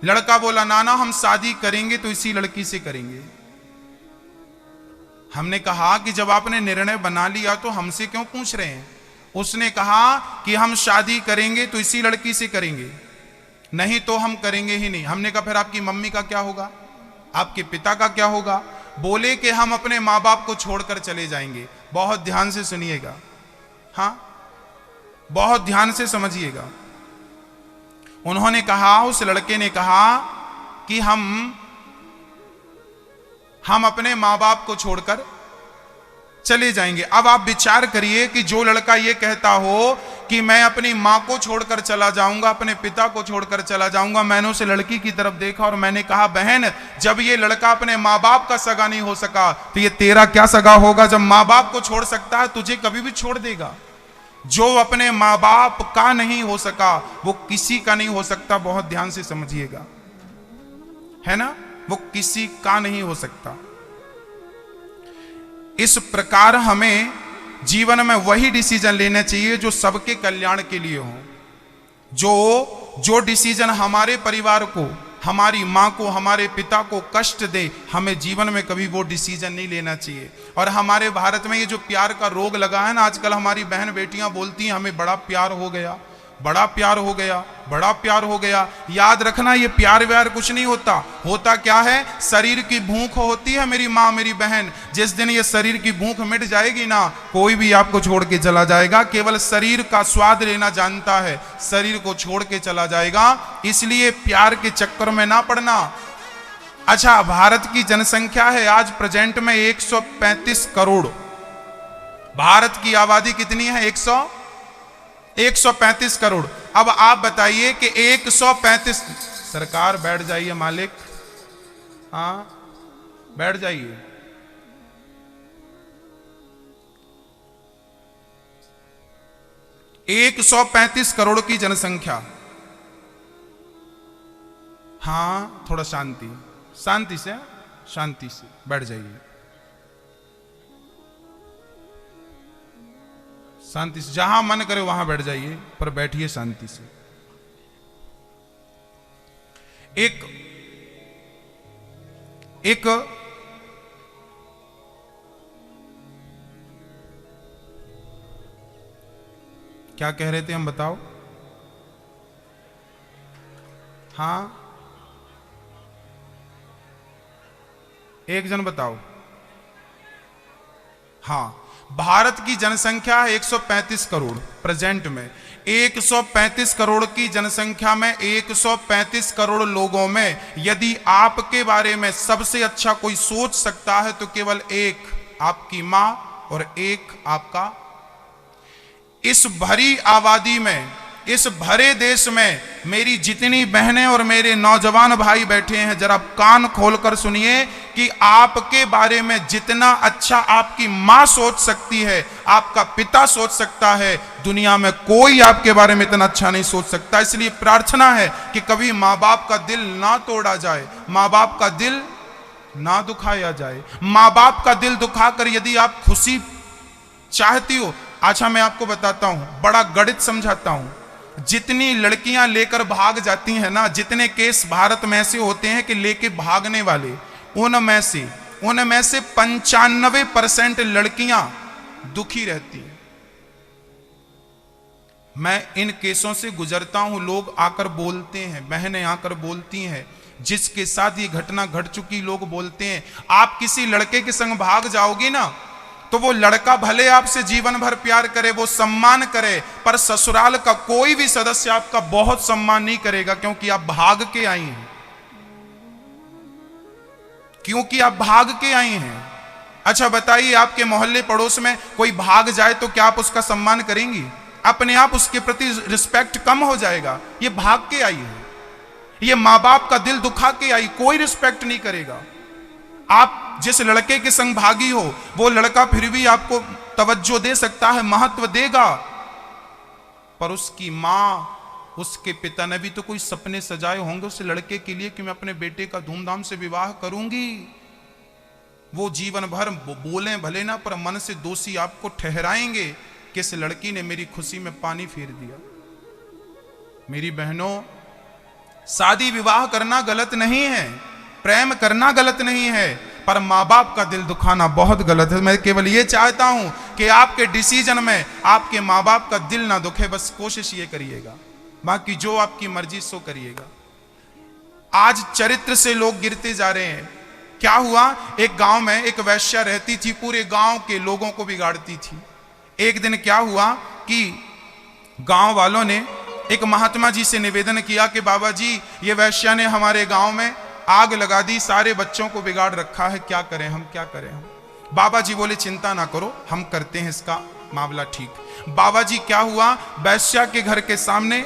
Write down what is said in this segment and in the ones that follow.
लड़का बोला नाना हम शादी करेंगे तो इसी लड़की से करेंगे। हमने कहा कि जब आपने निर्णय बना लिया तो हमसे क्यों पूछ रहे हैं। उसने कहा कि हम शादी करेंगे तो इसी लड़की से करेंगे, नहीं तो हम करेंगे ही नहीं। हमने कहा फिर आपकी मम्मी का क्या होगा, आपके पिता का क्या होगा। बोले कि हम अपने माँ बाप को छोड़कर चले जाएंगे। बहुत ध्यान से सुनिएगा, हाँ बहुत ध्यान से समझिएगा। उन्होंने कहा, उस लड़के ने कहा कि हम अपने माँ बाप को छोड़कर चले जाएंगे। अब आप विचार करिए कि जो लड़का ये कहता हो कि मैं अपनी माँ को छोड़कर चला जाऊंगा, अपने पिता को छोड़कर चला जाऊंगा। मैंने उस लड़की की तरफ देखा और मैंने कहा बहन, जब ये लड़का अपने माँ बाप का सगा नहीं हो सका तो ये तेरा क्या सगा होगा। जब माँ बाप को छोड़ सकता है तुझे कभी भी छोड़ देगा। जो अपने माँ बाप का नहीं हो सका वो किसी का नहीं हो सकता। बहुत ध्यान से समझिएगा, है ना, वो किसी का नहीं हो सकता। इस प्रकार हमें जीवन में वही डिसीजन लेने चाहिए जो सबके कल्याण के लिए हो। जो डिसीजन हमारे परिवार को, हमारी माँ को, हमारे पिता को कष्ट दे, हमें जीवन में कभी वो डिसीजन नहीं लेना चाहिए। और हमारे भारत में ये जो प्यार का रोग लगा है ना, आजकल हमारी बहन बेटियां बोलती हैं हमें बड़ा प्यार हो गया, बड़ा प्यार हो गया, बड़ा प्यार हो गया। याद रखना ये प्यार व्यार कुछ नहीं होता। होता क्या है, शरीर की भूख होती है मेरी माँ मेरी बहन। जिस दिन ये शरीर की भूख मिट जाएगी ना, कोई भी आपको छोड़ के चला जाएगा। केवल शरीर का स्वाद लेना जानता है, शरीर को छोड़ के चला जाएगा। इसलिए प्यार के चक्कर में ना पड़ना। अच्छा, भारत की जनसंख्या है आज प्रेजेंट में 135 करोड़। भारत की आबादी कितनी है, 135 करोड़। अब आप बताइए कि 135, सरकार बैठ जाइए मालिक, हाँ बैठ जाइए। एक 135 करोड़ की जनसंख्या, हाँ थोड़ा शांति शांति से बैठ जाइए, शांति से, जहां मन करे वहां बैठ जाइए, पर बैठिए शांति से। एक क्या कह रहे थे हम, बताओ। हाँ एक जन बताओ। हाँ, भारत की जनसंख्या है 135 करोड़ प्रेजेंट में। 135 करोड़ की जनसंख्या में 135 करोड़ लोगों में यदि आपके बारे में सबसे अच्छा कोई सोच सकता है तो केवल एक आपकी मां और एक आपका। इस भरी आबादी में, इस भरे देश में मेरी जितनी बहनें और मेरे नौजवान भाई बैठे हैं, जरा कान खोलकर सुनिए कि आपके बारे में जितना अच्छा आपकी मां सोच सकती है, आपका पिता सोच सकता है, दुनिया में कोई आपके बारे में इतना अच्छा नहीं सोच सकता। इसलिए प्रार्थना है कि कभी माँ बाप का दिल ना तोड़ा जाए, माँ बाप का दिल ना दुखाया जाए। माँ बाप का दिल दुखाकर यदि आप खुशी चाहती हो, अच्छा मैं आपको बताता हूं, बड़ा गणित समझाता हूं। जितनी लड़कियां लेकर भाग जाती हैं ना, जितने केस भारत में ऐसे होते हैं कि लेके भागने वाले, उनमें से 95% लड़कियां दुखी रहती हैं। मैं इन केसों से गुजरता हूं, लोग आकर बोलते हैं, बहनें आकर बोलती हैं, जिसके साथ ये घटना घट चुकी, लोग बोलते हैं आप किसी लड़के के संग भाग जाओगी ना तो वो लड़का भले आपसे जीवन भर प्यार करे, वो सम्मान करे, पर ससुराल का कोई भी सदस्य आपका बहुत सम्मान नहीं करेगा, क्योंकि आप भाग के आई हैं, क्योंकि आप भाग के आई हैं। अच्छा बताइए, आपके मोहल्ले पड़ोस में कोई भाग जाए तो क्या आप उसका सम्मान करेंगी? अपने आप उसके प्रति रिस्पेक्ट कम हो जाएगा। ये भाग के आई है, ये माँ बाप का दिल दुखा के आई, कोई रिस्पेक्ट नहीं करेगा। आप जिस लड़के के संग भागी हो, वो लड़का फिर भी आपको तवज्जो दे सकता है, महत्व देगा, पर उसकी मां, उसके पिता ने भी तो कोई सपने सजाए होंगे उस लड़के के लिए कि मैं अपने बेटे का धूमधाम से विवाह करूंगी। वो जीवन भर बोले भले ना, पर मन से दोषी आपको ठहराएंगे कि इस लड़की ने मेरी खुशी में पानी फेर दिया। मेरी बहनों, शादी विवाह करना गलत नहीं है, प्रेम करना गलत नहीं है, पर माँ बाप का दिल दुखाना बहुत गलत है। मैं केवल ये चाहता हूं कि आपके डिसीजन में आपके माँ बाप का दिल ना दुखे, बस कोशिश ये करिएगा, बाकी जो आपकी मर्जी सो करिएगा। आज चरित्र से लोग गिरते जा रहे हैं। क्या हुआ, एक गांव में एक वैश्या रहती थी, पूरे गांव के लोगों को बिगाड़ती थी। एक दिन क्या हुआ कि गांव वालों ने एक महात्मा जी से निवेदन किया कि बाबा जी, ये वैश्या ने हमारे गांव में आग लगा दी, सारे बच्चों को बिगाड़ रखा है, क्या करें हम, क्या करें हम। बाबा जी बोले चिंता ना करो, हम करते हैं इसका मामला ठीक। बाबा जी क्या हुआ, वैश्या के घर के सामने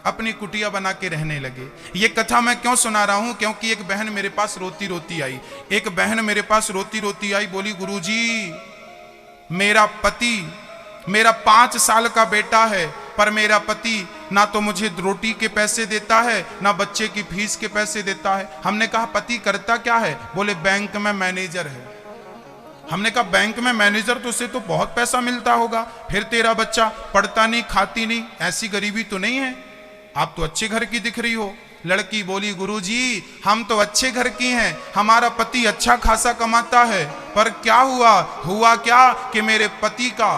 अपनी कुटिया बना के रहने लगे। ये कथा मैं क्यों सुना रहा हूं, क्योंकि एक बहन मेरे पास रोती रोती आई। एक बहन मेरे पास रोती रोती आई, बोली गुरुजी, मेरा पति, मेरा 5 साल का बेटा है, पर मेरा पति ना तो मुझे रोटी के पैसे देता है, ना बच्चे की फीस के पैसे देता है। हमने कहा पति करता क्या है, बोले बैंक में मैनेजर है। हमने कहा बैंक में मैनेजर, तो उसे तो बहुत पैसा मिलता होगा, फिर तेरा बच्चा पढ़ता नहीं, खाती नहीं, ऐसी गरीबी तो नहीं है, आप तो अच्छे घर की दिख रही हो। लड़की बोली गुरुजी, हम तो अच्छे घर की हैं, हमारा पति अच्छा खासा कमाता है, पर क्या हुआ क्या कि मेरे पति का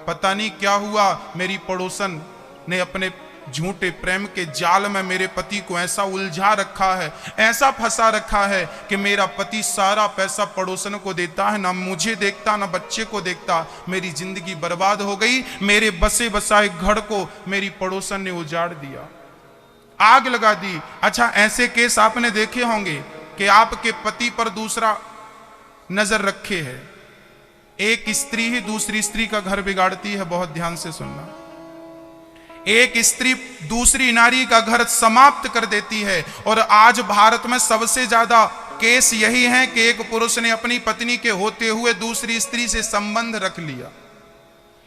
पता नहीं क्या हुआ, मेरी पड़ोसन ने अपने झूठे प्रेम के जाल में मेरे पति को ऐसा उलझा रखा है, ऐसा फंसा रखा है कि मेरा पति सारा पैसा पड़ोसन को देता है, ना मुझे देखता, ना बच्चे को देखता। मेरी जिंदगी बर्बाद हो गई, मेरे बसे बसाए घर को मेरी पड़ोसन ने उजाड़ दिया, आग लगा दी। अच्छा, ऐसे केस आपने देखे होंगे कि आपके पति पर दूसरा नजर रखे है, एक स्त्री ही दूसरी स्त्री का घर बिगाड़ती है, बहुत ध्यान से सुनना। एक स्त्री दूसरी नारी का घर समाप्त कर देती है। और आज भारत में सबसे ज्यादा केस यही है कि एक पुरुष ने अपनी पत्नी के होते हुए दूसरी स्त्री से संबंध रख लिया।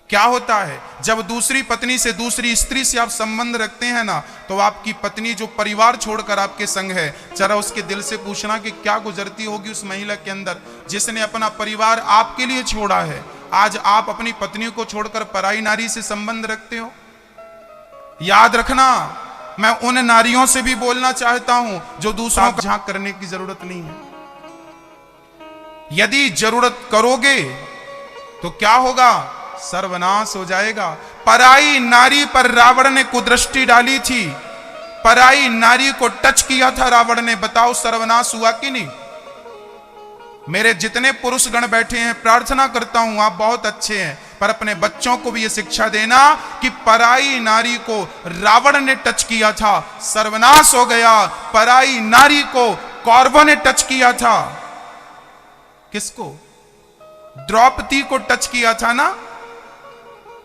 क्या होता है, जब दूसरी पत्नी से दूसरी स्त्री से आप संबंध रखते हैं ना, तो आपकी पत्नी जो परिवार छोड़कर आपके संग है, जरा उसके दिल से पूछना कि क्या गुजरती होगी उस महिला के अंदर जिसने अपना परिवार आपके लिए छोड़ा है। आज आप अपनी पत्नी को छोड़कर पराई नारी से संबंध रखते हो। याद रखना, मैं उन नारियों से भी बोलना चाहता हूं जो दूसरों को झांक करने की जरूरत नहीं है। यदि जरूरत करोगे तो क्या होगा, सर्वनाश हो जाएगा। पराई नारी पर रावण ने कुदृष्टि डाली थी, पराई नारी को टच किया था रावण ने, बताओ सर्वनाश हुआ कि नहीं। मेरे जितने पुरुष गण बैठे हैं, प्रार्थना करता हूं आप बहुत अच्छे हैं, पर अपने बच्चों को भी यह शिक्षा देना कि पराई नारी को रावण ने टच किया था, सर्वनाश हो गया। पराई नारी को कौरवों ने टच किया था, किसको, द्रौपदी को टच किया था ना,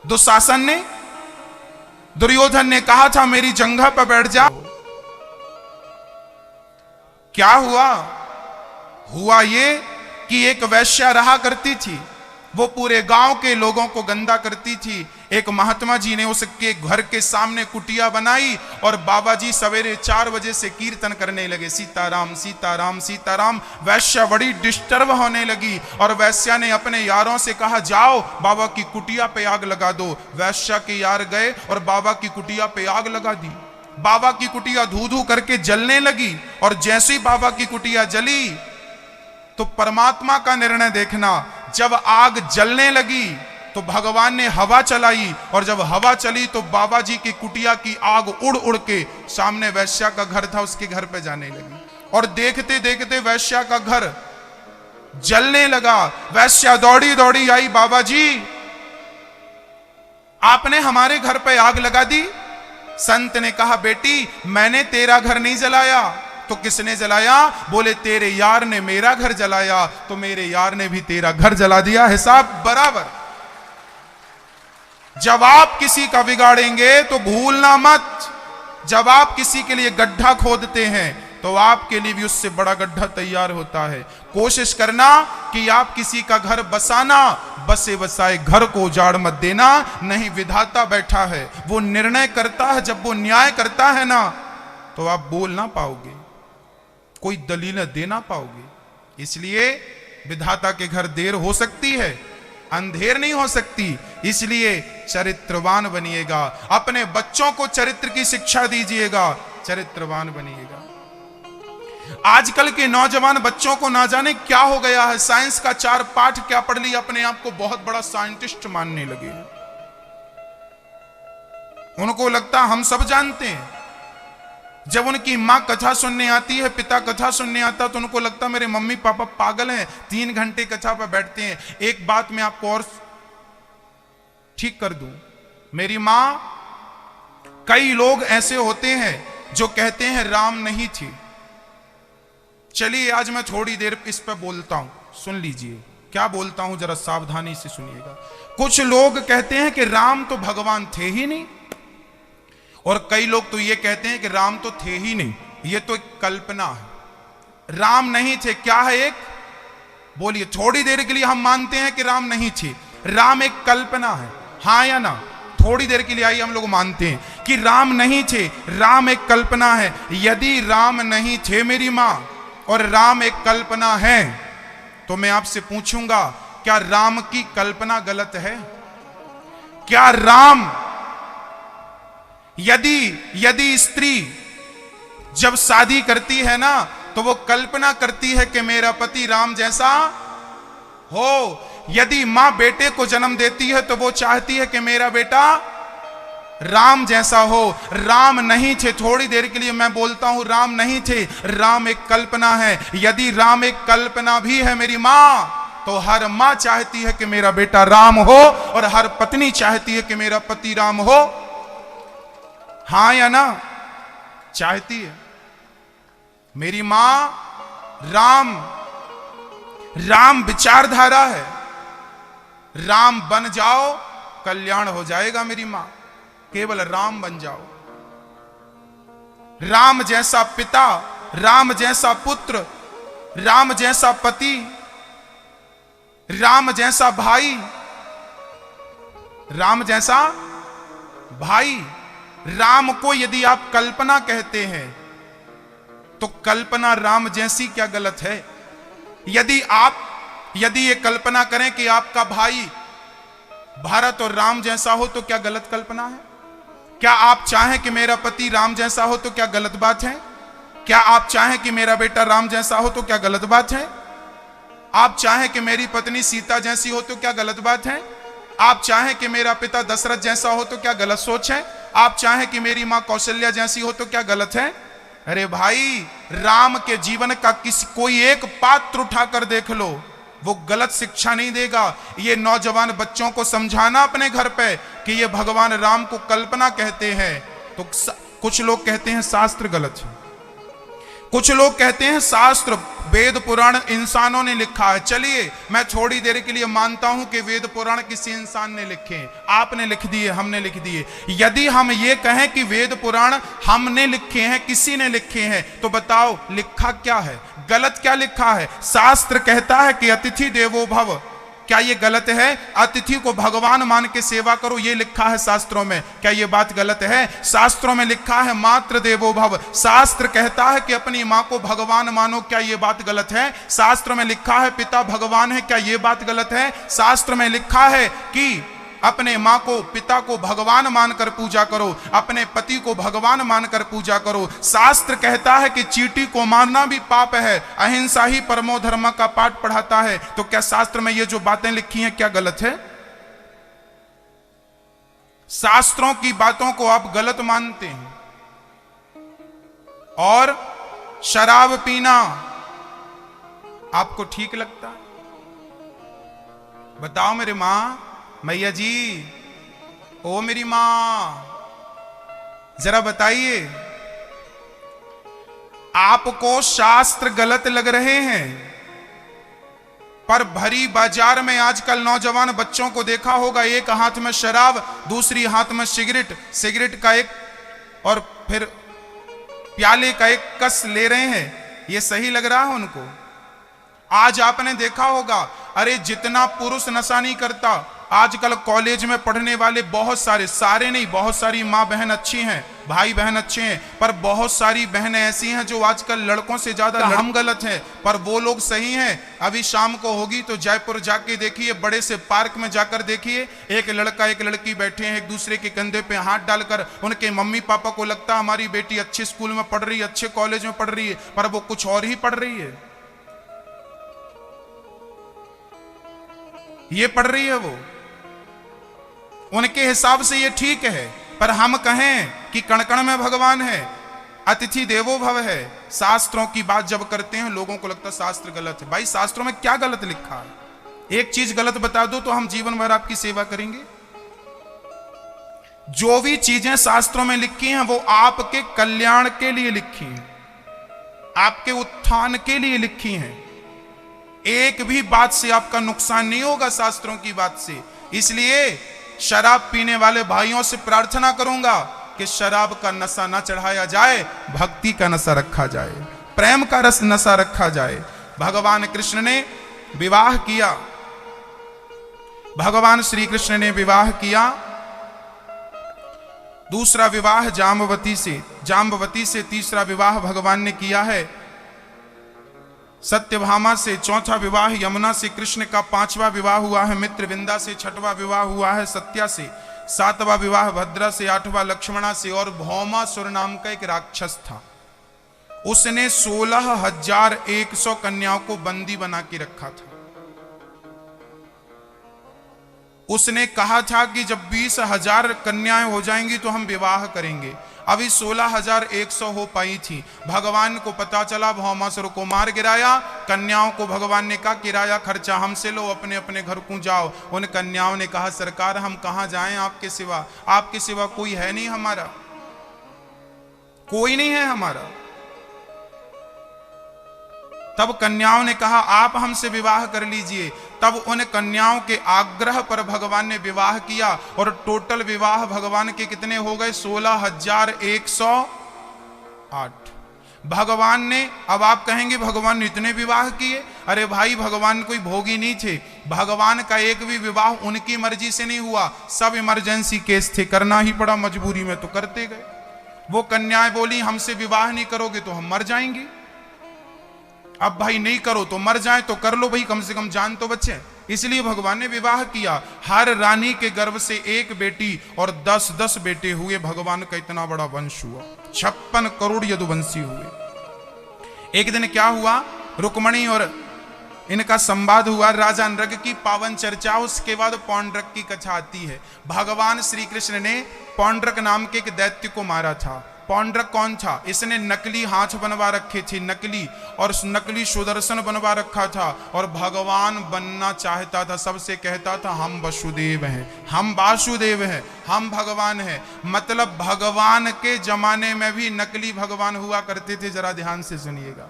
दुशासन ने, दुर्योधन ने कहा था मेरी जंघा पर बैठ जा। क्या हुआ ये कि एक वैश्या रहा करती थी, वो पूरे गांव के लोगों को गंदा करती थी। एक महात्मा जी ने उसके घर के सामने कुटिया बनाई और बाबा जी सवेरे 4 बजे से कीर्तन करने लगे, सीताराम सीताराम सीताराम। वैश्या बड़ी डिस्टर्ब होने लगी और वैश्या ने अपने यारों से कहा जाओ बाबा की कुटिया पे आग लगा दो। वैश्या के यार गए और बाबा की कुटिया पे आग लगा दी। बाबा की कुटिया धू धू करके जलने लगी और जैसे ही बाबा की कुटिया जली तो परमात्मा का निर्णय देखना, जब आग जलने लगी तो भगवान ने हवा चलाई और जब हवा चली तो बाबा जी की कुटिया की आग उड़ उड़ के सामने वैश्या का घर था उसके घर पे जाने लगी और देखते देखते वैश्या का घर जलने लगा। वैश्या दौड़ी दौड़ी आई, बाबा जी आपने हमारे घर पे आग लगा दी। संत ने कहा बेटी मैंने तेरा घर नहीं जलाया, तो किसने जलाया? बोले तेरे यार ने मेरा घर जलाया, तो मेरे यार ने भी तेरा घर जला दिया, हिसाब बराबर। जब आप किसी का बिगाड़ेंगे तो भूलना मत, जब आप किसी के लिए गड्ढा खोदते हैं तो आपके लिए भी उससे बड़ा गड्ढा तैयार होता है। कोशिश करना कि आप किसी का घर बसाना, बसे बसाए घर को उजाड़ मत देना। नहीं, विधाता बैठा है, वो निर्णय करता है, जब वो न्याय करता है ना तो आप बोल ना पाओगे, कोई दलील दे ना पाओगे। इसलिए विधाता के घर देर हो सकती है, अंधेर नहीं हो सकती। इसलिए चरित्रवान बनिएगा, अपने बच्चों को चरित्र की शिक्षा दीजिएगा। चरित्रवान बनिएगा। आजकल के नौजवान बच्चों को ना जाने क्या हो गया है, साइंस का 4 पाठ क्या पढ़ लिया, अपने आप को बहुत बड़ा साइंटिस्ट मानने लगे। उनको लगता हम सब जानते हैं। जब उनकी माँ कथा सुनने आती है, पिता कथा सुनने आता, तो उनको लगता मेरे मम्मी पापा पागल हैं, 3 घंटे कथा पर बैठते हैं। एक बात मैं आपको और ठीक कर दूं, मेरी माँ, कई लोग ऐसे होते हैं जो कहते हैं राम नहीं थी। चलिए आज मैं थोड़ी देर इस पर बोलता हूं, सुन लीजिए क्या बोलता हूं, जरा सावधानी से सुनिएगा। कुछ लोग कहते हैं कि राम तो भगवान थे ही नहीं, और कई लोग तो ये कहते हैं कि राम तो थे ही नहीं, ये तो एक कल्पना है। राम नहीं थे क्या है? एक बोलिए, थोड़ी देर के लिए हम मानते हैं कि राम नहीं थे, राम एक कल्पना है, हाँ या ना? थोड़ी देर के लिए आइए हम लोग मानते हैं कि राम नहीं थे, राम एक कल्पना है। यदि राम नहीं थे मेरी मां और राम एक कल्पना है, तो मैं आपसे पूछूंगा क्या राम की कल्पना गलत है? क्या राम, यदि स्त्री जब शादी करती है ना, तो वो कल्पना करती है कि मेरा पति राम जैसा हो। यदि मां बेटे को जन्म देती है तो वो चाहती है कि मेरा बेटा राम जैसा हो। राम नहीं थे, थोड़ी देर के लिए मैं बोलता हूं, राम नहीं थे, राम एक कल्पना है। यदि राम एक कल्पना भी है मेरी मां, तो हर मां चाहती है कि मेरा बेटा राम हो, और हर पत्नी चाहती है कि मेरा पति राम हो, हाँ या ना? चाहती है। मेरी मां राम विचारधारा है, राम बन जाओ कल्याण हो जाएगा। मेरी मां केवल राम बन जाओ, राम जैसा पिता, राम जैसा पुत्र, राम जैसा पति, राम जैसा भाई, राम जैसा भाई। राम को यदि आप कल्पना कहते हैं, तो कल्पना राम जैसी क्या गलत है? यदि ये कल्पना करें कि आपका भाई भरत और राम जैसा हो, तो क्या गलत कल्पना है? क्या आप चाहें कि मेरा पति राम जैसा हो, तो क्या गलत बात है? क्या आप चाहें कि मेरा बेटा राम जैसा हो, तो क्या गलत बात है? आप चाहें कि मेरी पत्नी सीता जैसी हो, तो क्या गलत बात है? आप चाहें कि मेरा पिता दशरथ जैसा हो, तो क्या गलत सोच है? आप चाहें कि मेरी मां कौशल्या जैसी हो, तो क्या गलत है? अरे भाई, राम के जीवन का कोई एक पात्र उठाकर देख लो, वो गलत शिक्षा नहीं देगा। ये नौजवान बच्चों को समझाना अपने घर पे कि ये भगवान राम को कल्पना कहते हैं, तो कुछ लोग कहते हैं शास्त्र गलत है, कुछ लोग कहते हैं शास्त्र वेद पुराण इंसानों ने लिखा है। चलिए मैं थोड़ी देर के लिए मानता हूं कि वेद पुराण किसी इंसान ने लिखे हैं, आपने लिख दिए, हमने लिख दिए। यदि हम ये कहें कि वेद पुराण हमने लिखे हैं, किसी ने लिखे हैं, तो बताओ लिखा क्या है, गलत क्या लिखा है? शास्त्र कहता है कि अतिथि देवो भव, क्या ये गलत है? अतिथि को भगवान मान के सेवा करो, ये लिखा है शास्त्रों में, क्या ये बात गलत है? शास्त्रों में लिखा है मातृ देवो भव, शास्त्र कहता है कि अपनी मां को भगवान मानो, क्या ये बात गलत है? शास्त्र में लिखा है पिता भगवान है, क्या ये बात गलत है? शास्त्र में लिखा है कि अपने मां को, पिता को भगवान मानकर पूजा करो, अपने पति को भगवान मानकर पूजा करो। शास्त्र कहता है कि चींटी को मारना भी पाप है, अहिंसा ही परमो धर्म का पाठ पढ़ाता है। तो क्या शास्त्र में ये जो बातें लिखी हैं क्या गलत है? शास्त्रों की बातों को आप गलत मानते हैं। और शराब पीना आपको ठीक लगता है? बताओ मेरे मां, मैया जी, ओ मेरी मां, जरा बताइए, आपको शास्त्र गलत लग रहे हैं, पर भरी बाजार में आजकल नौजवान बच्चों को देखा होगा, एक हाथ में शराब, दूसरी हाथ में सिगरेट का एक और फिर प्याले का एक कस ले रहे हैं। ये सही लग रहा है उनको? आज आपने देखा होगा, अरे जितना पुरुष नशा नहीं करता, आजकल कॉलेज में पढ़ने वाले बहुत सारे नहीं, बहुत सारी माँ बहन अच्छी हैं, भाई बहन अच्छे हैं, पर बहुत सारी बहनें ऐसी हैं जो आजकल लड़कों से ज्यादा हम गलत हैं, पर वो लोग सही हैं। अभी शाम को होगी तो जयपुर जाके देखिए, बड़े से पार्क में जाकर देखिए, एक लड़का एक लड़की बैठे हैं, एक दूसरे के कंधे पे हाथ डालकर। उनके मम्मी पापा को लगता है हमारी बेटी अच्छे स्कूल में पढ़ रही है, अच्छे कॉलेज में पढ़ रही है, पर वो कुछ और ही पढ़ रही है। ये पढ़ रही है वो, उनके हिसाब से ये ठीक है, पर हम कहें कि कण कण में भगवान है, अतिथि देवो भव है। शास्त्रों की बात जब करते हैं लोगों को लगता है शास्त्र गलत है। भाई शास्त्रों में क्या गलत लिखा है? एक चीज गलत बता दो तो हम जीवन भर आपकी सेवा करेंगे। जो भी चीजें शास्त्रों में लिखी हैं वो आपके कल्याण के लिए लिखी हैं, आपके उत्थान के लिए लिखी हैं। एक भी बात से आपका नुकसान नहीं होगा शास्त्रों की बात से। इसलिए शराब पीने वाले भाइयों से प्रार्थना करूंगा कि शराब का नशा न चढ़ाया जाए, भक्ति का नशा रखा जाए, प्रेम का रस नशा रखा जाए। भगवान कृष्ण ने विवाह किया, भगवान श्री कृष्ण ने विवाह किया, दूसरा विवाह जाम्बवती से तीसरा विवाह भगवान ने किया है सत्यभामा से, चौथा विवाह यमुना से कृष्ण का, पांचवा विवाह हुआ है मित्रविंदा से, छठवां विवाह हुआ है सत्या से, सातवां विवाह भद्रा से, आठवां लक्ष्मणा से। और भौमासुर नाम का एक राक्षस था, उसने 16,100 कन्याओं को बंदी बना के रखा था। उसने कहा था कि जब 20,000 कन्याएं हो जाएंगी तो हम विवाह करेंगे। अभी 16,100 हो पाई थी। भगवान को पता चला, भौमासुर को मार गिराया। कन्याओं को भगवान ने कहा किराया खर्चा हमसे लो, अपने अपने घर को जाओ। उन कन्याओं ने कहा सरकार हम कहां जाएं आपके सिवा, आपके सिवा कोई है नहीं हमारा, कोई नहीं है हमारा। तब कन्याओं ने कहा आप हमसे विवाह कर लीजिए। तब उन कन्याओं के आग्रह पर भगवान ने विवाह किया और टोटल विवाह भगवान के कितने हो गए? 16,108 भगवान ने। अब आप कहेंगे भगवान ने इतने विवाह किए? अरे भाई भगवान कोई भोगी नहीं थे, भगवान का एक भी विवाह उनकी मर्जी से नहीं हुआ, सब इमरजेंसी केस थे, करना ही पड़ा, मजबूरी में तो करते गए। वो कन्याएं बोली हमसे विवाह नहीं करोगे तो हम मर जाएंगे। अब भाई नहीं करो तो मर जाए तो कर लो भाई, कम से कम जान तो बचे। इसलिए भगवान ने विवाह किया। हर रानी के गर्भ से एक बेटी और 10-10 बेटे हुए। भगवान का इतना बड़ा वंश हुआ, 56 करोड़ यदुवंशी हुए। एक दिन क्या हुआ, रुक्मणी और इनका संवाद हुआ, राजा नृग की पावन चर्चा। उसके बाद पौंड्रक की कथा आती है। भगवान श्री कृष्ण ने पौंड्रक नाम के एक दैत्य को मारा था। पौंड्रक कौन था? इसने नकली हाथ बनवा रखे थे, नकली, और नकली सुदर्शन बनवा रखा था, और भगवान बनना चाहता था। सबसे कहता था हम वसुदेव हैं, हम वासुदेव हैं, हम भगवान हैं। मतलब भगवान के जमाने में भी नकली भगवान हुआ करते थे। जरा ध्यान से सुनिएगा,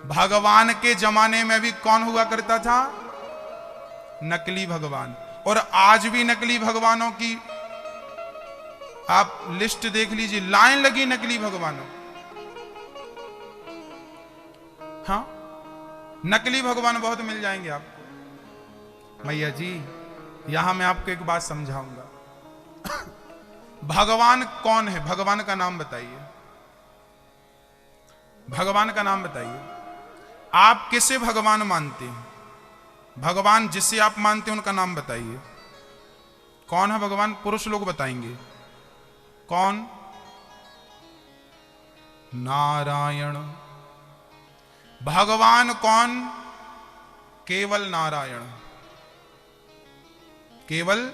भगवान के जमाने में भी कौन हुआ करता था? नकली भगवान। और आज भी नकली भगवानों की आप लिस्ट देख लीजिए, लाइन लगी नकली भगवानों। हाँ, नकली भगवान बहुत मिल जाएंगे आपको। मैया जी यहां मैं आपको एक बात समझाऊंगा। भगवान कौन है? भगवान का नाम बताइए, भगवान का नाम बताइए। आप किसे भगवान मानते हैं? भगवान जिसे आप मानते हैं उनका नाम बताइए। कौन है भगवान? पुरुष लोग बताएंगे। कौन? नारायण। भगवान कौन? केवल नारायण, केवल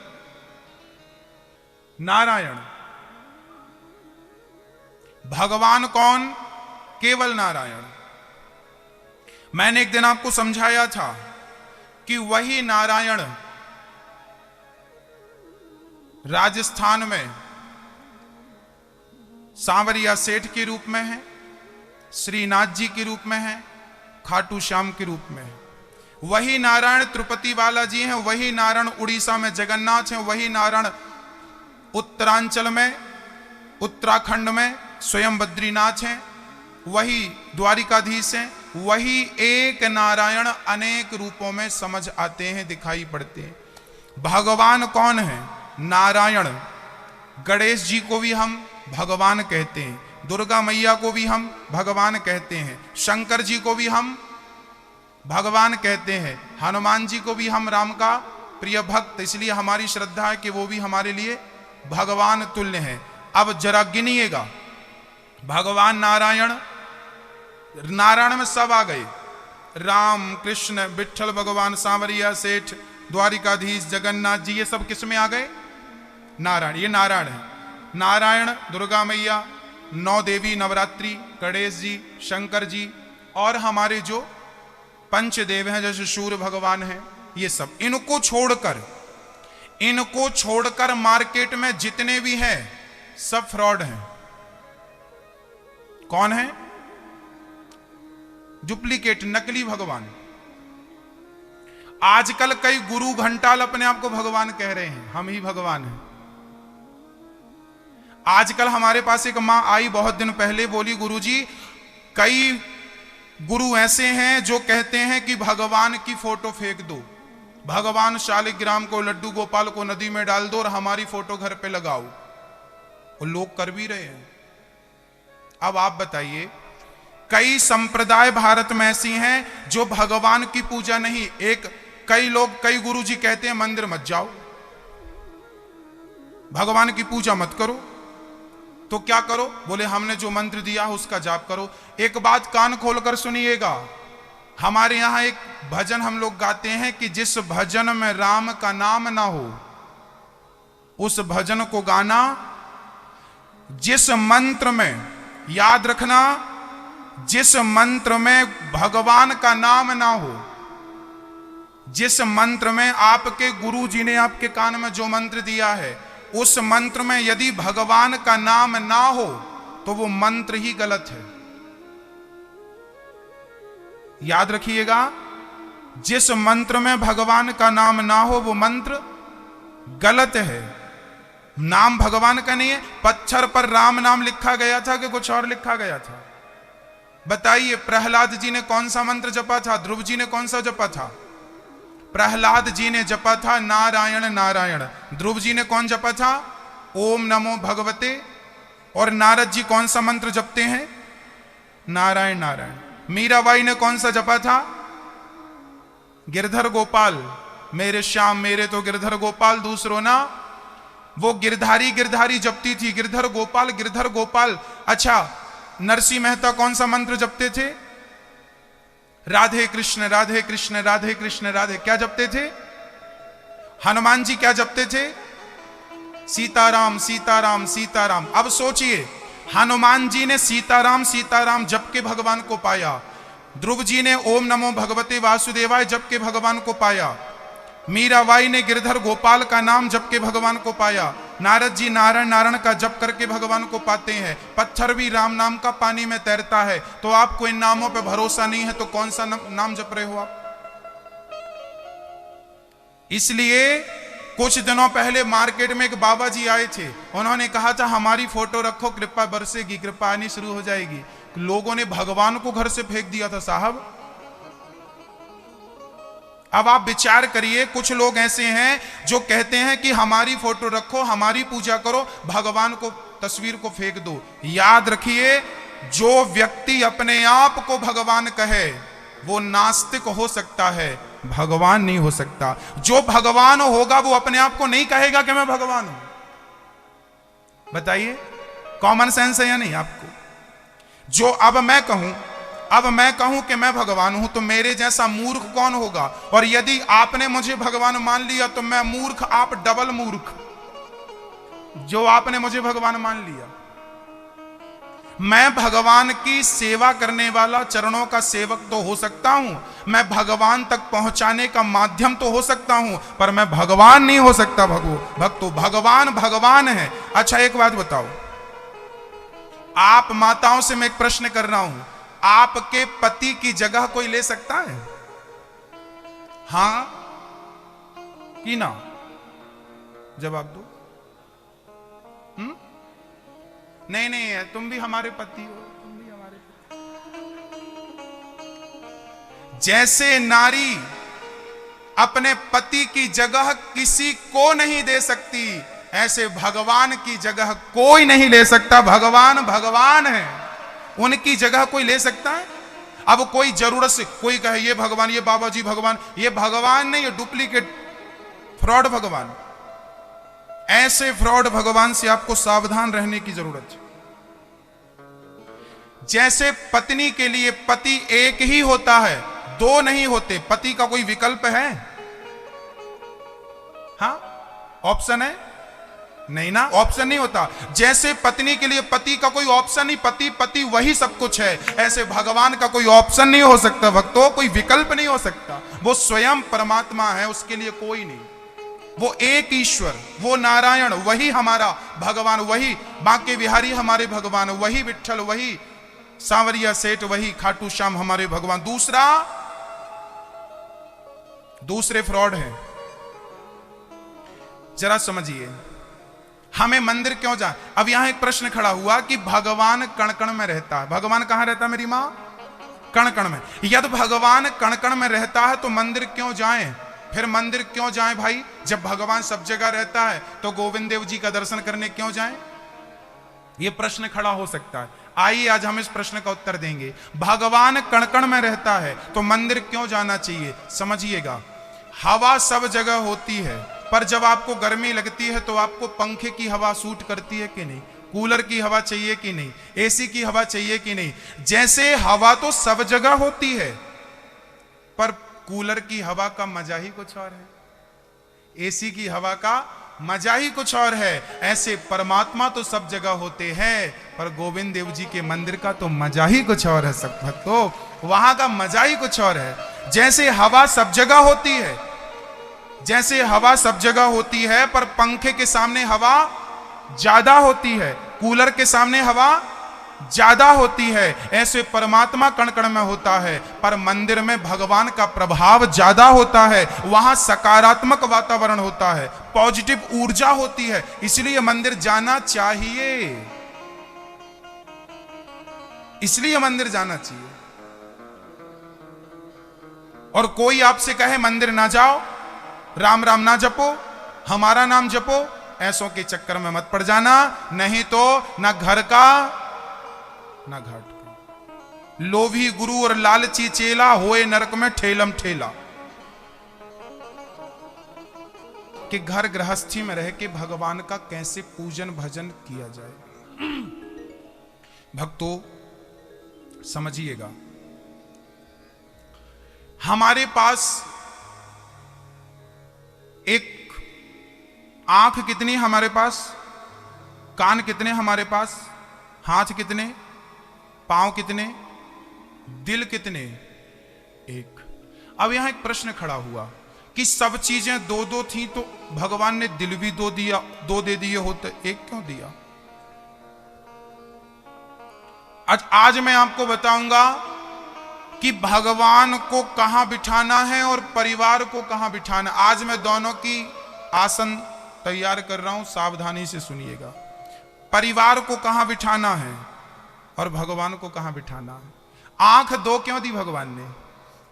नारायण। भगवान कौन? केवल नारायण। मैंने एक दिन आपको समझाया था कि वही नारायण राजस्थान में सांवरिया सेठ के रूप में है, श्रीनाथ जी के रूप में है, खाटू श्याम के रूप में है। वही नारायण तिरुपति बालाजी हैं, वही नारायण उड़ीसा में जगन्नाथ हैं, वही नारायण उत्तरांचल में, उत्तराखंड में स्वयं बद्रीनाथ हैं, वही द्वारिकाधीश हैं। वही एक नारायण अनेक रूपों में समझ आते हैं, दिखाई पड़ते हैं। भगवान कौन है? नारायण। गणेश जी को भी हम भगवान कहते हैं, दुर्गा मैया को भी हम भगवान कहते हैं, शंकर जी को भी हम भगवान कहते हैं, हनुमान जी को भी हम राम का प्रिय भक्त, इसलिए हमारी श्रद्धा है कि वो भी हमारे लिए भगवान तुल्य हैं। अब जरा गिनिएगा, भगवान नारायण, नारायण में सब आ गए, राम कृष्ण विठल भगवान सांवरिया सेठ द्वारिकाधीश जगन्नाथ जी, ये सब किस में आ गए? नारायण। ये नारायण है। नारायण, दुर्गा मैया, 9 देवी नवरात्रि, गणेश जी, शंकर जी और हमारे जो पंचदेव हैं जैसे सूर्य भगवान हैं, ये सब। इनको छोड़कर मार्केट में जितने भी हैं सब फ्रॉड हैं। कौन है? डुप्लीकेट, नकली भगवान। आजकल कई गुरु घंटाल अपने आप को भगवान कह रहे हैं, हम ही भगवान हैं। आजकल हमारे पास एक मां आई बहुत दिन पहले, बोली गुरुजी कई गुरु ऐसे हैं जो कहते हैं कि भगवान की फोटो फेंक दो, भगवान शालिग्राम को, लड्डू गोपाल को नदी में डाल दो और हमारी फोटो घर पे लगाओ। वो लोग कर भी रहे हैं। अब आप बताइए, कई संप्रदाय भारत में ऐसी हैं जो भगवान की पूजा नहीं, कई गुरुजी कहते हैं मंदिर मत जाओ, भगवान की पूजा मत करो। तो क्या करो? बोले हमने जो मंत्र दिया उसका जाप करो। एक बात कान खोलकर सुनिएगा, हमारे यहां एक भजन हम लोग गाते हैं कि जिस भजन में राम का नाम ना हो उस भजन को गाना, जिस मंत्र में, याद रखना, जिस मंत्र में भगवान का नाम ना हो, जिस मंत्र में आपके गुरु जी ने आपके कान में जो मंत्र दिया है उस मंत्र में यदि भगवान का नाम ना हो तो वो मंत्र ही गलत है। याद रखिएगा, जिस मंत्र में भगवान का नाम ना हो वो मंत्र गलत है। नाम भगवान का नहीं है। पत्थर पर राम नाम लिखा गया था कि कुछ और लिखा गया था? बताइए, प्रहलाद जी ने कौन सा मंत्र जपा था? ध्रुव जी ने कौन सा जपा था? प्रहलाद जी ने जपा था नारायण नारायण। ध्रुव जी ने कौन जपा था? ओम नमो भगवते। और नारद जी कौन सा मंत्र जपते हैं? नारायण नारायण। मीराबाई ने कौन सा जपा था? गिरधर गोपाल, मेरे श्याम मेरे तो गिरधर गोपाल दूसरो ना। वो गिरधारी गिरधारी जपती थी, गिरधर गोपाल। अच्छा, नरसिंह मेहता कौन सा मंत्र जपते थे? राधे कृष्ण राधे कृष्ण राधे कृष्ण राधे, क्या जपते थे? हनुमान जी क्या जपते थे? सीताराम सीताराम सीताराम। अब सोचिए, हनुमान जी ने सीताराम सीताराम जप के भगवान को पाया, ध्रुव जी ने ओम नमो भगवते वासुदेवाय जप के भगवान को पाया, मीराबाई ने गिरधर गोपाल का नाम जप के भगवान को पाया, नारद जी नारायण नारायण का जप करके भगवान को पाते हैं। पत्थर भी राम नाम का पानी में तैरता है। तो आपको इन नामों पे भरोसा नहीं है तो कौन सा नाम जप रहे हो आप? इसलिए कुछ दिनों पहले मार्केट में एक बाबा जी आए थे, उन्होंने कहा था हमारी फोटो रखो, कृपा बरसेगी, कृपा आनी शुरू हो जाएगी। लोगों ने भगवान को घर से फेंक दिया था साहब। अब आप विचार करिए, कुछ लोग ऐसे हैं जो कहते हैं कि हमारी फोटो रखो, हमारी पूजा करो, भगवान को तस्वीर को फेंक दो। याद रखिए, जो व्यक्ति अपने आप को भगवान कहे वो नास्तिक हो सकता है, भगवान नहीं हो सकता। जो भगवान होगा वो अपने आप को नहीं कहेगा कि मैं भगवान हूं। बताइए, कॉमन सेंस है या नहीं आपको? जो अब मैं कहूं कि मैं भगवान हूं तो मेरे जैसा मूर्ख कौन होगा? और यदि आपने मुझे भगवान मान लिया तो मैं मूर्ख, आप डबल मूर्ख। जो आपने मुझे भगवान मान लिया, मैं भगवान की सेवा करने वाला, चरणों का सेवक तो हो सकता हूं, मैं भगवान तक पहुंचाने का माध्यम तो हो सकता हूं, पर मैं भगवान नहीं हो सकता। भक्तो, भगवान भगवान है। अच्छा, एक बात बताओ, आप माताओं से मैं एक प्रश्न कर रहा हूं, आपके पति की जगह कोई ले सकता है? हां कि ना? जवाब दो। नहीं, तुम भी हमारे पति हो, तुम भी हमारे पति। जैसे नारी अपने पति की जगह किसी को नहीं दे सकती, ऐसे भगवान की जगह कोई नहीं ले सकता। भगवान भगवान है, उनकी जगह कोई ले सकता है? अब कोई जरूरत से कोई कहे ये भगवान, ये बाबा जी भगवान, ये भगवान नहीं, ये डुप्लीकेट फ्रॉड भगवान। ऐसे फ्रॉड भगवान से आपको सावधान रहने की जरूरत है। जैसे पत्नी के लिए पति एक ही होता है, दो नहीं होते। पति का कोई विकल्प है? हाँ, ऑप्शन है? नहीं ना, ऑप्शन नहीं होता। जैसे पत्नी के लिए पति का कोई ऑप्शन नहीं, पति पति वही सब कुछ है, ऐसे भगवान का कोई ऑप्शन नहीं हो सकता भक्तों, कोई विकल्प नहीं हो सकता। वो स्वयं परमात्मा है, उसके लिए कोई नहीं। वो एक ईश्वर, वो नारायण, वही हमारा भगवान, वही बांके बिहारी हमारे भगवान, वही विट्ठल, वही सांवरिया सेठ, वही खाटू श्याम हमारे भगवान। दूसरे फ्रॉड है। जरा समझिए, हमें मंदिर क्यों जाए? अब यहां एक प्रश्न खड़ा हुआ कि भगवान कण कण में रहता है। भगवान कहां रहता है मेरी मां? कण कण में। यदि भगवान कण कण में रहता है तो मंदिर क्यों जाएं? फिर मंदिर क्यों जाएं भाई? जब भगवान सब जगह रहता है तो गोविंद देव जी का दर्शन करने क्यों जाएं? यह प्रश्न खड़ा हो सकता है। आइए आज हम इस प्रश्न का उत्तर देंगे। भगवान कण कण में रहता है तो मंदिर क्यों जाना चाहिए? समझिएगा, हवा सब जगह होती है, पर जब आपको गर्मी लगती है तो आपको पंखे की हवा सूट करती है कि नहीं? कूलर की हवा चाहिए कि नहीं? एसी की हवा चाहिए कि नहीं? जैसे हवा तो सब जगह होती है, पर कूलर की हवा का मजा ही कुछ और है, एसी की हवा का मजा ही कुछ और है। ऐसे परमात्मा तो सब जगह होते हैं, पर गोविंद देव जी के मंदिर का तो मजा ही कुछ और है। सब भक्तों, वहां का मजा ही कुछ और है। जैसे हवा सब जगह होती है, जैसे हवा सब जगह होती है, पर पंखे के सामने हवा ज्यादा होती है, कूलर के सामने हवा ज्यादा होती है, ऐसे परमात्मा कण कण में होता है, पर मंदिर में भगवान का प्रभाव ज्यादा होता है। वहां सकारात्मक वातावरण होता है, पॉजिटिव ऊर्जा होती है, इसलिए मंदिर जाना चाहिए, इसलिए मंदिर जाना चाहिए। और कोई आपसे कहे मंदिर ना जाओ, राम राम ना जपो, हमारा नाम जपो, ऐसों के चक्कर में मत पड़ जाना, नहीं तो ना घर का ना घाट का। लोभी गुरु और लालची चेला, होए नरक में ठेलम ठेला। कि घर गृहस्थी में रह के भगवान का कैसे पूजन भजन किया जाए। भक्तों समझिएगा, हमारे पास एक आंख कितनी हमारे पास, कान कितने हमारे पास, हाथ कितने, पांव कितने, दिल कितने? एक। अब यहां एक प्रश्न खड़ा हुआ कि सब चीजें दो दो थी तो भगवान ने दिल भी दो दिया, दो दे दिए होते, एक क्यों दिया? आज मैं आपको बताऊंगा कि भगवान को कहां बिठाना है और परिवार को कहां बिठाना। आज मैं दोनों की आसन तैयार कर रहा हूं, सावधानी से सुनिएगा। परिवार को कहां बिठाना है और भगवान को कहां बिठाना है। आंख दो क्यों दी भगवान ने?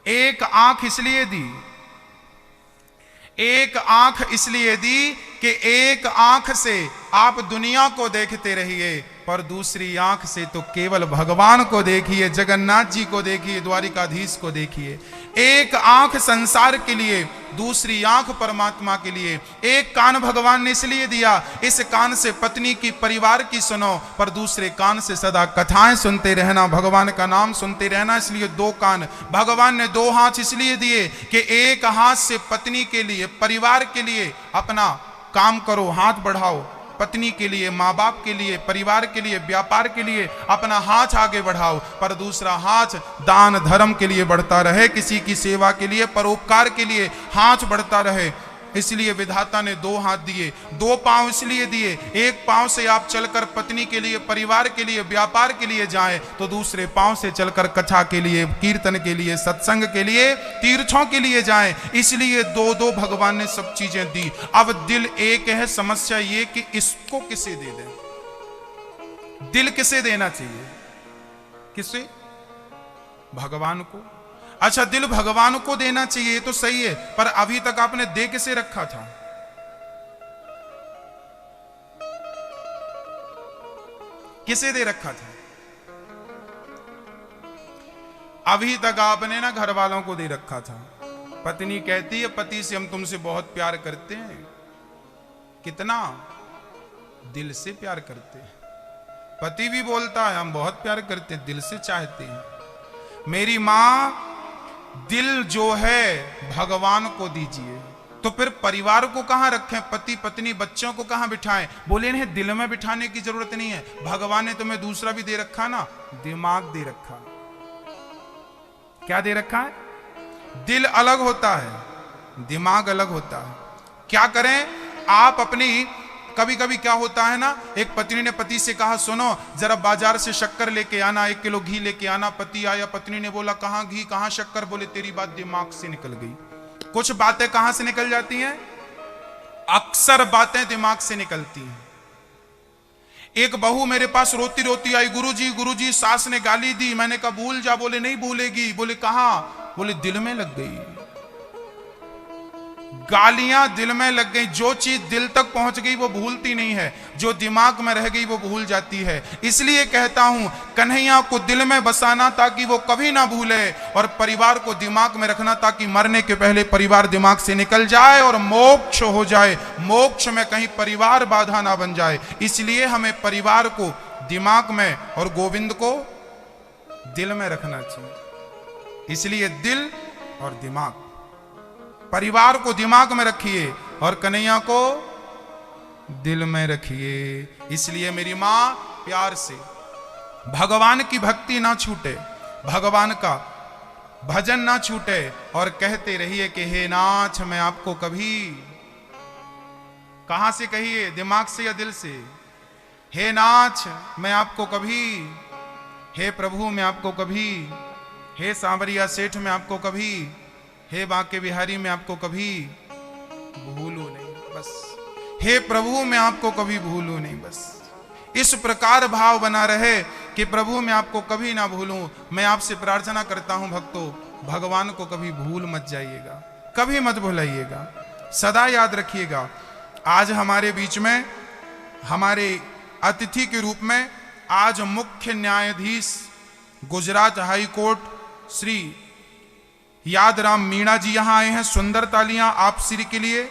एक आंख इसलिए दी, एक आंख इसलिए दी कि एक आंख से आप दुनिया को देखते रहिए, पर दूसरी आंख से तो केवल भगवान को देखिए, जगन्नाथ जी को देखिए, द्वारिकाधीश को देखिए। एक आंख संसार के लिए, दूसरी आंख परमात्मा के लिए। एक कान भगवान ने इसलिए दिया, इस कान से पत्नी की, परिवार की सुनो, पर दूसरे कान से सदा कथाएं सुनते रहना, भगवान का नाम सुनते रहना, इसलिए दो कान। भगवान ने दो हाथ इसलिए दिए कि एक हाथ से पत्नी के लिए, परिवार के लिए अपना काम करो, हाथ बढ़ाओ, पत्नी के लिए, माँ बाप के लिए, परिवार के लिए, व्यापार के लिए अपना हाथ आगे बढ़ाओ, पर दूसरा हाथ दान धर्म के लिए बढ़ता रहे, किसी की सेवा के लिए, परोपकार के लिए हाथ बढ़ता रहे। इसलिए विधाता ने दो हाथ दिए, दो पांव इसलिए दिए, एक पांव से आप चलकर पत्नी के लिए, परिवार के लिए, व्यापार के लिए जाएं, तो दूसरे पांव से चलकर कथा के लिए, कीर्तन के लिए, सत्संग के लिए, तीर्थों के लिए जाएं। इसलिए दो दो भगवान ने सब चीजें दी। अब दिल एक है, समस्या ये कि इसको किसे दे दें? दिल किसे देना चाहिए? किसे? भगवान को। अच्छा, दिल भगवान को देना चाहिए, ये तो सही है, पर अभी तक आपने दे किसे रखा था? किसे दे रखा था? अभी तक आपने ना घर वालों को दे रखा था। पत्नी कहती है पति से हम तुमसे बहुत प्यार करते हैं। कितना? दिल से प्यार करते हैं। पति भी बोलता है हम बहुत प्यार करते हैं, दिल से चाहते हैं। मेरी मां, दिल जो है भगवान को दीजिए, तो फिर परिवार को कहां रखें? पति पत्नी बच्चों को कहां बिठाएं? बोले इन्हें दिल में बिठाने की जरूरत नहीं है, भगवान ने तुम्हें दूसरा भी दे रखा ना, दिमाग दे रखा। क्या दे रखा है? दिल अलग होता है, दिमाग अलग होता है। क्या करें आप अपनी, कभी कभी क्या होता है ना, एक पत्नी ने पति से कहा सुनो जरा बाजार से शक्कर लेके आना, 1 किलो घी लेके आना। पति आया, पत्नी ने बोला कहां घी कहां शक्कर? बोले तेरी बात दिमाग से निकल गई। कुछ बातें कहां से निकल जाती हैं? अक्सर बातें दिमाग से निकलती हैं। एक बहू मेरे पास रोती रोती आई, गुरुजी सास ने गाली दी। मैंने कहा भूल जा। बोले नहीं भूलेगी। बोले कहां? बोले दिल में लग गई। गालियां दिल में लग गई। जो चीज दिल तक पहुंच गई वो भूलती नहीं है, जो दिमाग में रह गई वो भूल जाती है। इसलिए कहता हूं कन्हैया को दिल में बसाना ताकि वो कभी ना भूले, और परिवार को दिमाग में रखना ताकि मरने के पहले परिवार दिमाग से निकल जाए और मोक्ष हो जाए। मोक्ष में कहीं परिवार बाधा ना बन जाए। इसलिए हमें परिवार को दिमाग में और गोविंद को दिल में रखना चाहिए। इसलिए दिल और दिमाग, परिवार को दिमाग में रखिए और कन्हैया को दिल में रखिए। इसलिए मेरी मां प्यार से, भगवान की भक्ति ना छूटे, भगवान का भजन ना छूटे, और कहते रहिए कि हे नाथ मैं आपको कभी, कहां से कहिए? दिमाग से या दिल से? हे नाथ मैं आपको कभी, हे प्रभु मैं आपको कभी, हे सांवरिया सेठ मैं आपको कभी, हे बांके बिहारी मैं आपको कभी भूलूं नहीं बस। हे प्रभु मैं आपको कभी भूलूं नहीं बस। इस प्रकार भाव बना रहे कि प्रभु मैं आपको कभी ना भूलूं। मैं आपसे प्रार्थना करता हूं भक्तों, भगवान को कभी भूल मत जाइएगा, कभी मत भुलाइएगा, सदा याद रखिएगा। आज हमारे बीच में हमारे अतिथि के रूप में आज मुख्य न्यायाधीश गुजरात हाई कोर्ट श्री यादराम मीणा जी यहां आए हैं। सुंदर तालियां आप श्री के लिए।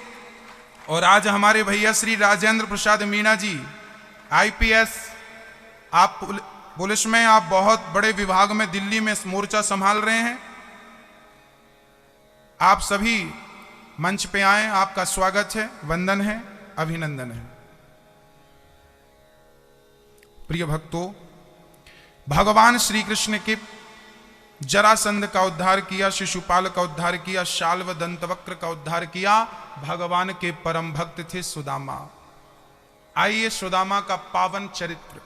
और आज हमारे भैया श्री राजेंद्र प्रसाद मीणा जी IPS, आप पुलिस में, आप बहुत बड़े विभाग में दिल्ली में मोर्चा संभाल रहे हैं। आप सभी मंच पे आए, आपका स्वागत है, वंदन है, अभिनंदन है। प्रिय भक्तों, भगवान श्री कृष्ण के जरासंध का उद्धार किया, शिशुपाल का उद्धार किया, शाल्व दंतवक्र का उद्धार किया। भगवान के परम भक्त थे सुदामा। आइए सुदामा का पावन चरित्र